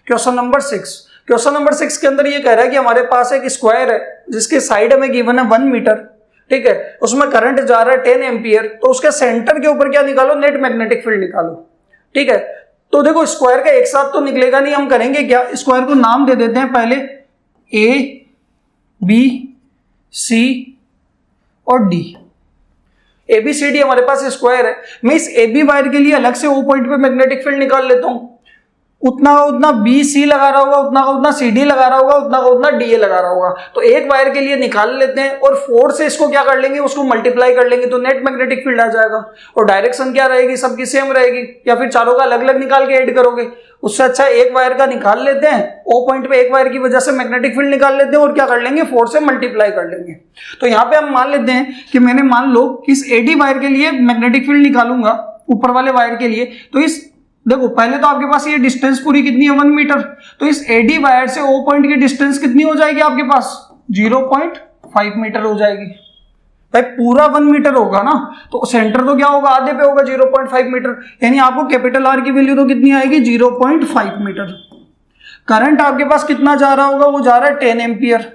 Question number 6। Question number 6 के अंदर ये कह रहा है कि हमारे पास एक स्क्वायर है जिसके साइड में गिवन है 1 मीटर, ठीक है, उसमें करंट जा रहा है 10 एम्पियर, तो उसके सेंटर के ऊपर क्या निकालो, नेट मैग्नेटिक फील्ड निकालो, ठीक है। तो देखो स्क्वायर का एक साथ तो निकलेगा नहीं, हम करेंगे क्या, स्क्वायर को नाम दे देते हैं पहले ए बी सी और डी। ABCD हमारे पास स्क्वायर है, मैं इस AB वायर के लिए अलग से O पॉइंट पे मैग्नेटिक फील्ड निकाल लेता हूं, उतना का उतना BC लगा रहा होगा, उतना का उतना CD लगा रहा होगा, उतना का उतना DA लगा रहा होगा। तो एक वायर के लिए निकाल लेते हैं और 4 से इसको क्या कर लेंगे, उसको मल्टीप्लाई कर लेंगे तो नेट मैग्नेटिक फील्ड आ जाएगा। और डायरेक्शन क्या रहेगी, सबकी सेम रहेगी, या फिर चारों का अलग अलग निकाल के ऐड करोगे, उससे अच्छा एक वायर का निकाल लेते हैं, O पॉइंट पे एक वायर की वजह से मैग्नेटिक फील्ड निकाल लेते हैं और क्या कर लेंगे, 4 से मल्टीप्लाई कर लेंगे। तो यहाँ पे हम मान लेते हैं कि मैंने मान लो इस AD वायर के लिए मैग्नेटिक फील्ड निकालूंगा, ऊपर वाले वायर के लिए, तो इस देखो पहले तो आपके पास ये डिस्टेंस पूरी कितनी है 1 मीटर, तो इस AD वायर से O पॉइंट की डिस्टेंस कितनी हो जाएगी आपके पास 0.5 मीटर हो जाएगी। भाई पूरा 1 मीटर होगा ना, तो सेंटर तो क्या होगा, आधे पे होगा 0.5 मीटर, यानी आपको कैपिटल R की वैल्यू तो कितनी आएगी 0.5 मीटर। करंट आपके पास कितना जा रहा होगा, वो जा रहा है 10 एम्पियर,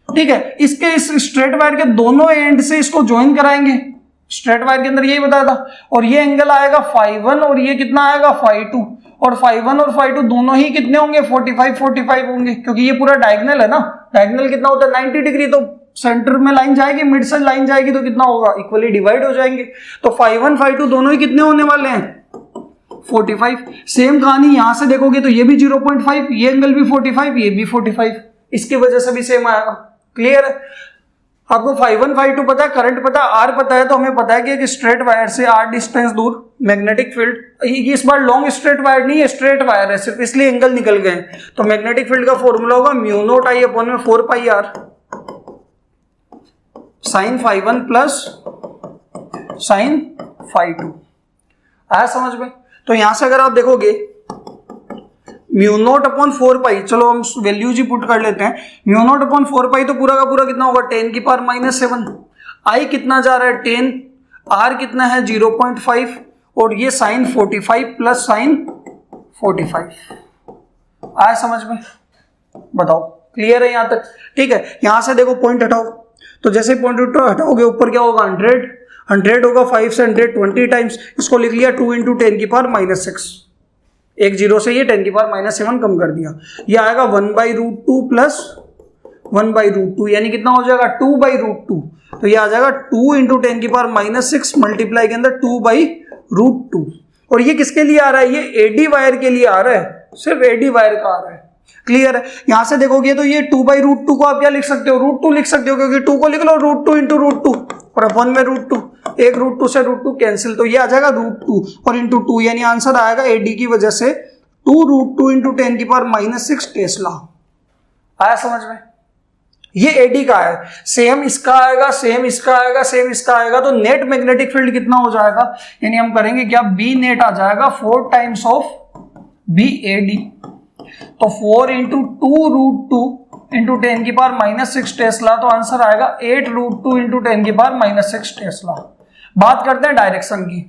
ठीक है। इसके इस स्ट्रेट वायर के दोनों एंड से इसको ज्वाइन कराएंगे, स्ट्रेट वायर के अंदर यही बताया था, और ये एंगल आएगा φ1 और ये कितना आएगा φ2, और φ1 और φ2 दोनों ही कितने होंगे 45 होंगे, क्योंकि ये पूरा डायगोनल है ना, डायगोनल कितना होता है 90 डिग्री, तो सेंटर में लाइन जाएगी, मिड से लाइन जाएगी तो कितना होगा, इक्वली डिवाइड हो जाएंगे। तो φ1 φ2 दोनों ही कितने होने वाले हैं 45। सेम कहानी यहां से देखोगे तो ये भी 0.5, ये एंगल भी 45, ये भी 45, इसकी वजह से भी सेम आएगा। क्लियर है, आपको φ1 φ2 पता है, करंट पता है, R पता है, तो हमें पता है कि एक स्ट्रेट वायर से R डिस्टेंस दूर मैग्नेटिक फील्ड, ये इस बार लॉन्ग स्ट्रेट वायर नहीं है, स्ट्रेट वायर है सिर्फ, इसलिए एंगल निकल गए। तो मैग्नेटिक फील्ड का फॉर्मूला होगा μ0I/4 πr sin φ1 plus sin φ2। आया समझ में। तो यहां से अगर आप देखोगे μ0/4π, चलो हम वैल्यूज ही पुट कर लेते हैं, μ0/4π तो पूरा का पूरा कितना होगा 10⁻⁷। I कितना जा रहा है 10, R कितना है 0.5, और ये sin 45 प्लस sin 45। आया समझ में, बताओ क्लियर है यहां तक, ठीक है। यहां से देखो पॉइंट हटाओ, तो जैसे पॉइंट हटाओगे ऊपर क्या होगा 100 होगा, 5 से 120 टाइम्स, इसको लिख लिया 2 × 10⁻⁶, एक जीरो से ये 10⁻⁷ कम कर दिया, ये आएगा 1/√2 प्लस 1/√2, यानी कितना हो जाएगा 2/√2, तो ये आ जाएगा 2 × 10⁻�6 मल्टीप्लाई के अंदर 2/√2। और ये किसके लिए आ रहा है, ये AD वायर के लिए आ रहा है, सिर्फ AD वायर का आ रहा है। क्लियर है, यहां से देखोगे तो ये 2/√2 को आप क्या लिख सकते हो, √2 लिख सकते हो, क्योंकि 2 को लिख लो √2 × √2 और अपन में √2, एक √2 से √2 कैंसिल, तो ये आ जाएगा √2 और इंटू 2, यानी आंसर आएगा AD की वजह से 2√2 × 10⁻�6 टेस्ला। आया समझ में, ये AD का है, सेम इसका आएगा, सेम इसका आएगा, सेम इसका आएगा, तो नेट मैग्नेटिक फील्ड कितना हो जाएगा, यानी हम करेंगे क्या, B नेट आ जाएगा 4 टाइम्स ऑफ BAD, तो 4 × 2√2 × 10⁻⁶ टेस्ला, तो आंसर आएगा 8√2 × 10⁻�6 टेस्ला। बात करते हैं डायरेक्शन की,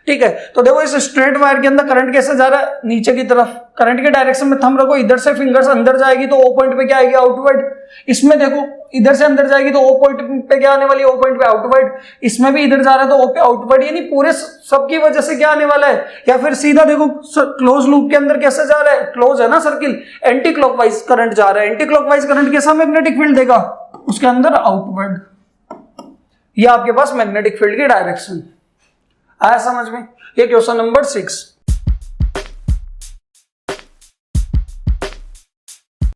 ठीक है। तो देखो इस स्ट्रेट वायर के अंदर करंट कैसे जा रहा है, नीचे की तरफ, करंट के डायरेक्शन में थंब रखो, इधर से फिंगर्स अंदर जाएगी तो O पॉइंट पे क्या आएगी आउटवर्ड, इसमें देखो इधर से अंदर जाएगी तो O पॉइंट पे क्या आने वाली है, O पॉइंट पे आउटवर्ड, इसमें भी इधर जा रहा है तो O पे आउटवर्ड, यानी पूरे सबकी वजह से क्या आने वाला है, या फिर सीधा देखो क्लोज लूप के अंदर कैसे जा रहा है, क्लोज है ना सर्किल, एंटी क्लॉकवाइज करंट जा रहा है, एंटी क्लॉकवाइज करंट कैसा मैग्नेटिक फील्ड देगा, उसके अंदर आउटवर्ड, ये आपके पास मैग्नेटिक फील्ड की डायरेक्शन। आया समझ में, ये क्वेश्चन नंबर 6।